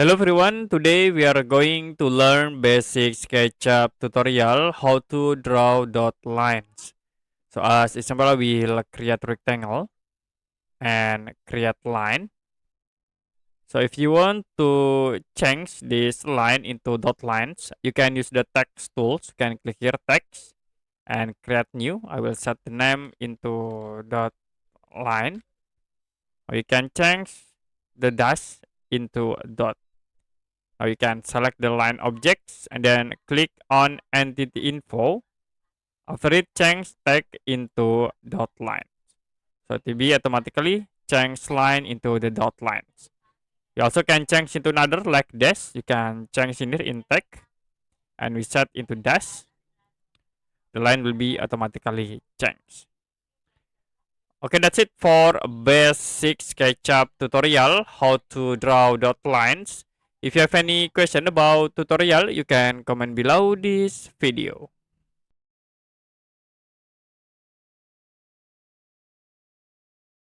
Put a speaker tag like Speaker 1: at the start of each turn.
Speaker 1: Hello everyone, today we are going to learn basic SketchUp tutorial how to draw dot lines. So as example, we will create rectangle and create line. So if you want to change this line into dot lines, you can use the text tools. You can click here text and create new. I will set the name into dot line. Or you can change the dash into dot. Now you can select the line objects and then click on entity info. After it, change tag into dot line. So TB automatically change line into the dot lines. You also can change into another like dash. You can change in here in tag and we set into dash. The line will be automatically changed. Okay, that's it for basic SketchUp tutorial how to draw dot lines. If you have any question about tutorial, you can comment below this video.